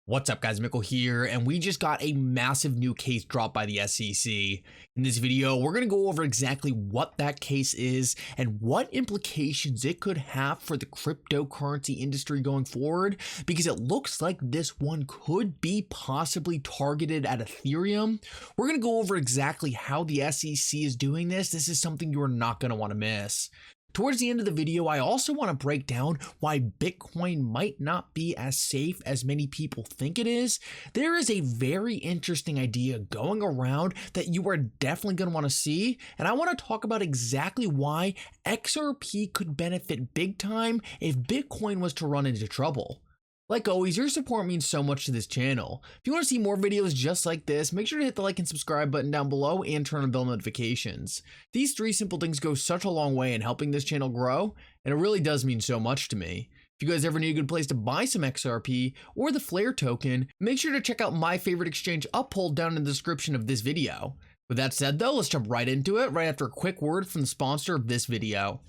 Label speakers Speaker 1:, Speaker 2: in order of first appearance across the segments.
Speaker 1: What's up guys, Mickle here, and we just got a massive new case dropped by the SEC. In this video, we're going to go over exactly what that case is and what implications it could have for the cryptocurrency industry going forward, because it looks like this one could be possibly targeted at Ethereum. We're going to go over exactly how the SEC is doing this. This is something you're not going to want to miss. Towards the end of the video, I also want to break down why Bitcoin might not be as safe as many people think it is. There is a very interesting idea going around that you are definitely going to want to see, and I want to talk about exactly why XRP could benefit big time if Bitcoin was to run into trouble. Like always, your support means so much to this channel. If you want to see more videos just like this, make sure to hit the like and subscribe button down below and turn on bell notifications. These three simple things go such a long way in helping this channel grow, and it really does mean so much to me. If you guys ever need a good place to buy some XRP or the Flare token, make sure to check out my favorite exchange, Uphold, down in the description of this video. With that said though, let's jump right into it right after a quick word from the sponsor of this video.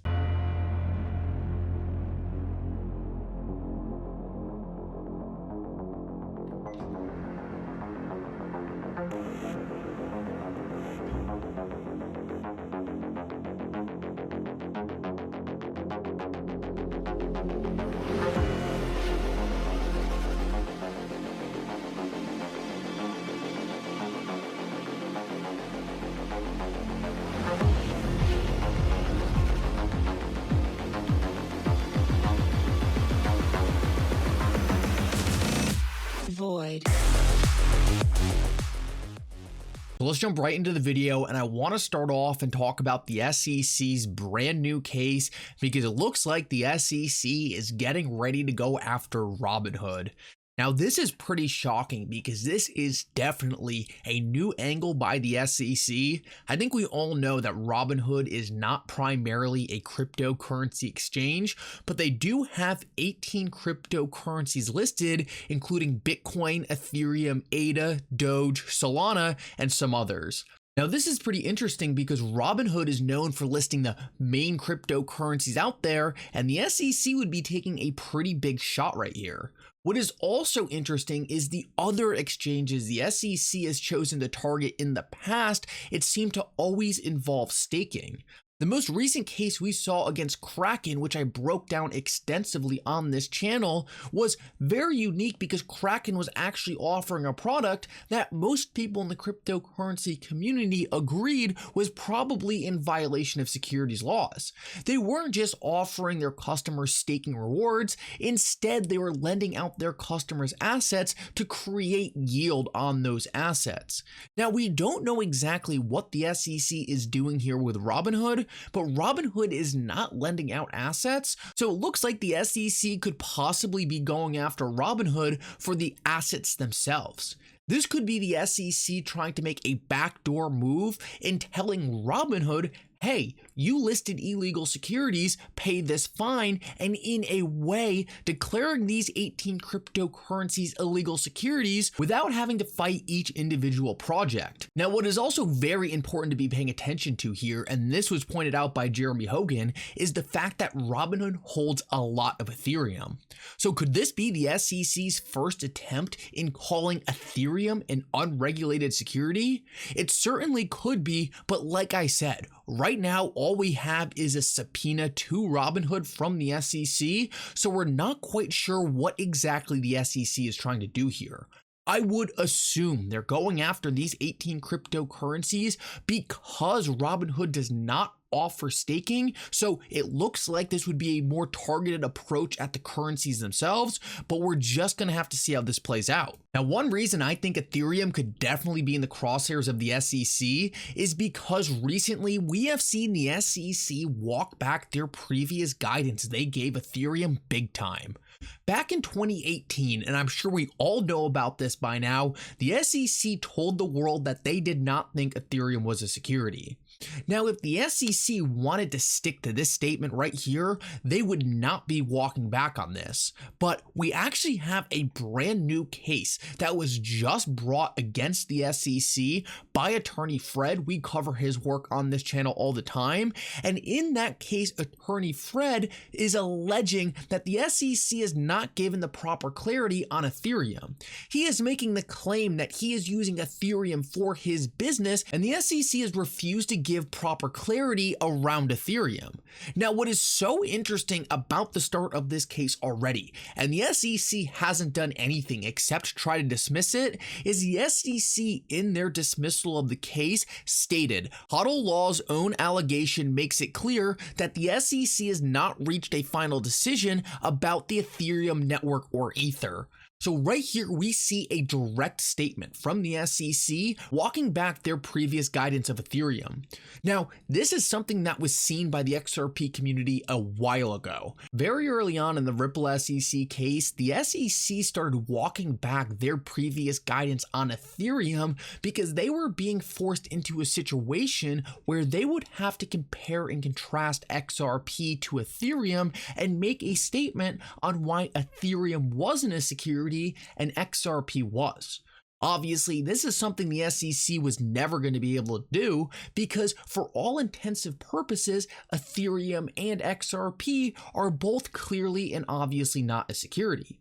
Speaker 1: So let's jump right into the video, and I want to start off and talk about the SEC's brand new case, because it looks like the SEC is getting ready to go after Robinhood. Now this is pretty shocking because this is definitely a new angle by the SEC. I think we all know that Robinhood is not primarily a cryptocurrency exchange, but they do have 18 cryptocurrencies listed, including Bitcoin, Ethereum, ADA, Doge, Solana, and some others. Now this is pretty interesting because Robinhood is known for listing the main cryptocurrencies out there, and the SEC would be taking a pretty big shot right here. What is also interesting is the other exchanges the SEC has chosen to target in the past. It seemed to always involve staking. The most recent case we saw against Kraken, which I broke down extensively on this channel, was very unique because Kraken was actually offering a product that most people in the cryptocurrency community agreed was probably in violation of securities laws. They weren't just offering their customers staking rewards, instead they were lending out their customers' assets to create yield on those assets. Now we don't know exactly what the SEC is doing here with Robinhood, but Robinhood is not lending out assets, so it looks like the SEC could possibly be going after Robinhood for the assets themselves. This could be the SEC trying to make a backdoor move in telling Robinhood, hey, you listed illegal securities, pay this fine, and in a way declaring these 18 cryptocurrencies illegal securities without having to fight each individual project. Now, what is also very important to be paying attention to here, and this was pointed out by Jeremy Hogan, is the fact that Robinhood holds a lot of Ethereum. So could this be the SEC's first attempt in calling Ethereum an unregulated security? It certainly could be, but like I said, right now, all we have is a subpoena to Robinhood from the SEC, so we're not quite sure what exactly the SEC is trying to do here. I would assume they're going after these 18 cryptocurrencies because Robinhood does not offer staking, so it looks like this would be a more targeted approach at the currencies themselves, but we're just going to have to see how this plays out. Now, one reason I think Ethereum could definitely be in the crosshairs of the SEC is because recently we have seen the SEC walk back their previous guidance they gave Ethereum big time. Back in 2018, and I'm sure we all know about this by now, the SEC told the world that they did not think Ethereum was a security. Now, if the SEC wanted to stick to this statement right here, they would not be walking back on this. But we actually have a brand new case that was just brought against the SEC by attorney Fred. We cover his work on this channel all the time. And in that case, attorney Fred is alleging that the SEC is not given the proper clarity on Ethereum. He is making the claim that he is using Ethereum for his business, and the SEC has refused to give proper clarity around Ethereum. Now, what is so interesting about the start of this case already, and the SEC hasn't done anything except try to dismiss it, is the SEC in their dismissal of the case stated, HODL Law's own allegation makes it clear that the SEC has not reached a final decision about the Ethereum network or Ether. So right here, we see a direct statement from the SEC walking back their previous guidance of Ethereum. Now, this is something that was seen by the XRP community a while ago. Very early on in the Ripple SEC case, the SEC started walking back their previous guidance on Ethereum because they were being forced into a situation where they would have to compare and contrast XRP to Ethereum and make a statement on why Ethereum wasn't a security and XRP was. Obviously, this is something the SEC was never going to be able to do because for all intensive purposes, Ethereum and XRP are both clearly and obviously not a security.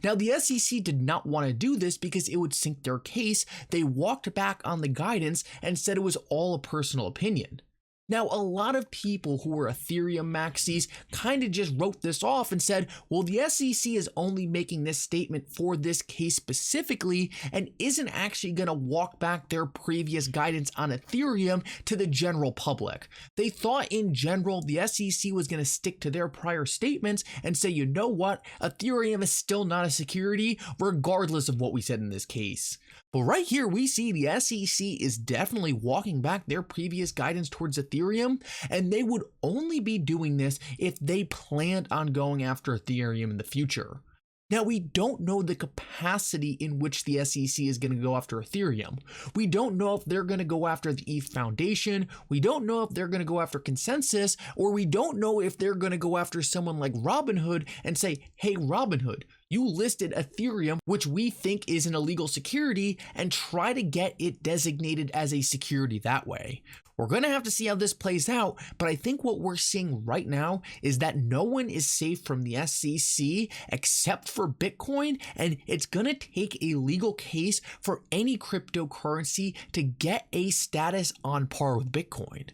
Speaker 1: Now, the SEC did not want to do this because it would sink their case. They walked back on the guidance and said it was all a personal opinion. Now, a lot of people who were Ethereum maxis kind of just wrote this off and said, well, the SEC is only making this statement for this case specifically and isn't actually going to walk back their previous guidance on Ethereum to the general public. They thought in general the SEC was going to stick to their prior statements and say, you know what, Ethereum is still not a security regardless of what we said in this case. But right here, we see the SEC is definitely walking back their previous guidance towards Ethereum, and they would only be doing this if they planned on going after Ethereum in the future. Now, we don't know the capacity in which the SEC is going to go after Ethereum. We don't know if they're going to go after the ETH Foundation. We don't know if they're going to go after Consensus, or we don't know if they're going to go after someone like Robinhood and say, hey, Robinhood, you listed Ethereum, which we think is an illegal security, and try to get it designated as a security that way. We're going to have to see how this plays out, but I think what we're seeing right now is that no one is safe from the SEC except for Bitcoin, and it's going to take a legal case for any cryptocurrency to get a status on par with Bitcoin.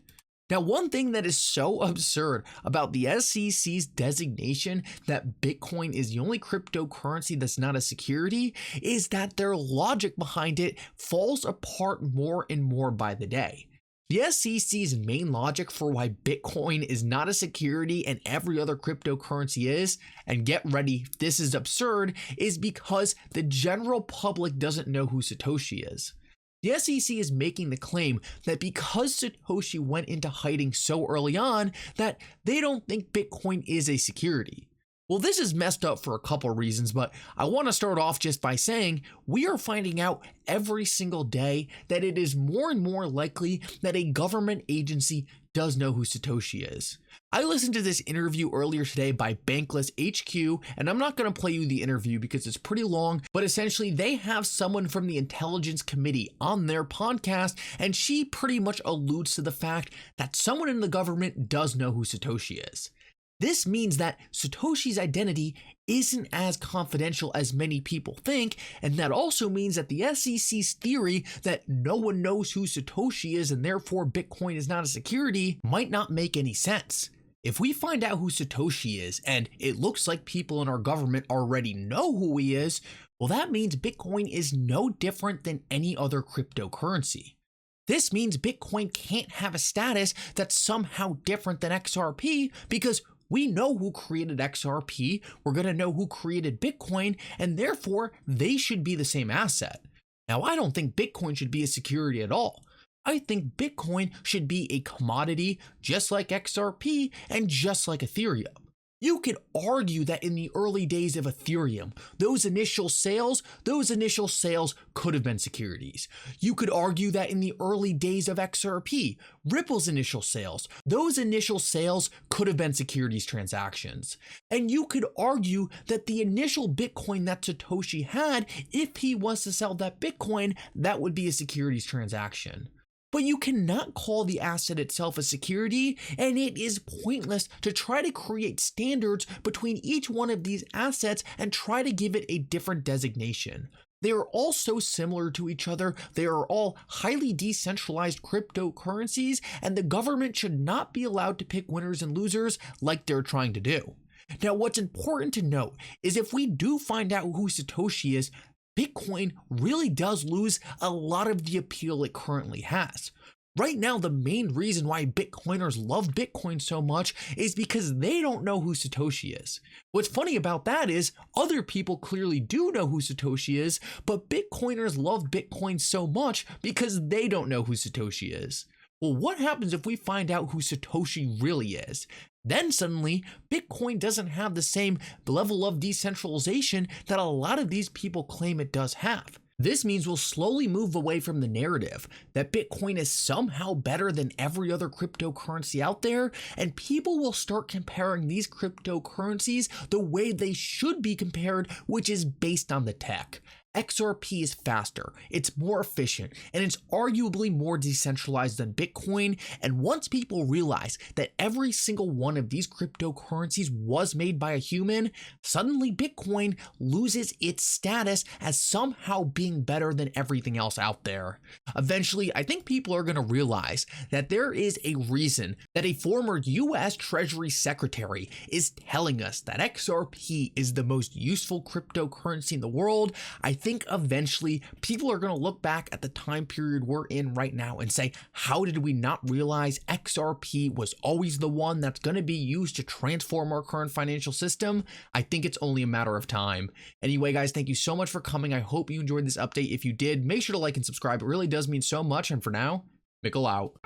Speaker 1: Now, one thing that is so absurd about the SEC's designation that Bitcoin is the only cryptocurrency that's not a security is that their logic behind it falls apart more and more by the day. The SEC's main logic for why Bitcoin is not a security and every other cryptocurrency is, and get ready, this is absurd, is because the general public doesn't know who Satoshi is. The SEC is making the claim that because Satoshi went into hiding so early on that they don't think Bitcoin is a security. Well, this is messed up for a couple of reasons, but I want to start off just by saying we are finding out every single day that it is more and more likely that a government agency does know who Satoshi is. I listened to this interview earlier today by Bankless HQ, and I'm not going to play you the interview because it's pretty long, but essentially they have someone from the Intelligence Committee on their podcast, and she pretty much alludes to the fact that someone in the government does know who Satoshi is. This means that Satoshi's identity isn't as confidential as many people think, and that also means that the SEC's theory that no one knows who Satoshi is and therefore Bitcoin is not a security might not make any sense. If we find out who Satoshi is, and it looks like people in our government already know who he is, well, that means Bitcoin is no different than any other cryptocurrency. This means Bitcoin can't have a status that's somehow different than XRP because we know who created XRP, we're going to know who created Bitcoin, and therefore they should be the same asset. Now, I don't think Bitcoin should be a security at all. I think Bitcoin should be a commodity just like XRP and just like Ethereum. You could argue that in the early days of Ethereum, those initial sales could have been securities. You could argue that in the early days of XRP, Ripple's initial sales, those initial sales could have been securities transactions. And you could argue that the initial Bitcoin that Satoshi had, if he was to sell that Bitcoin, that would be a securities transaction. But you cannot call the asset itself a security, and it is pointless to try to create standards between each one of these assets and try to give it a different designation. They are all so similar to each other, they are all highly decentralized cryptocurrencies, and the government should not be allowed to pick winners and losers like they're trying to do. Now, what's important to note is if we do find out who Satoshi is, Bitcoin really does lose a lot of the appeal it currently has. Right now, the main reason why Bitcoiners love Bitcoin so much is because they don't know who Satoshi is. What's funny about that is other people clearly do know who Satoshi is, but Bitcoiners love Bitcoin so much because they don't know who Satoshi is. Well, what happens if we find out who Satoshi really is? Then suddenly, Bitcoin doesn't have the same level of decentralization that a lot of these people claim it does have. This means we'll slowly move away from the narrative that Bitcoin is somehow better than every other cryptocurrency out there, and people will start comparing these cryptocurrencies the way they should be compared, which is based on the tech. XRP is faster, it's more efficient, and it's arguably more decentralized than Bitcoin. And once people realize that every single one of these cryptocurrencies was made by a human, suddenly Bitcoin loses its status as somehow being better than everything else out there. Eventually, I think people are going to realize that there is a reason that a former US Treasury Secretary is telling us that XRP is the most useful cryptocurrency in the world. I think eventually people are going to look back at the time period we're in right now and say, how did we not realize XRP was always the one that's going to be used to transform our current financial system? I think it's only a matter of time. Anyway, guys, thank you so much for coming. I hope you enjoyed this update. If you did, make sure to like and subscribe. It really does mean so much. And for now, Mickle out.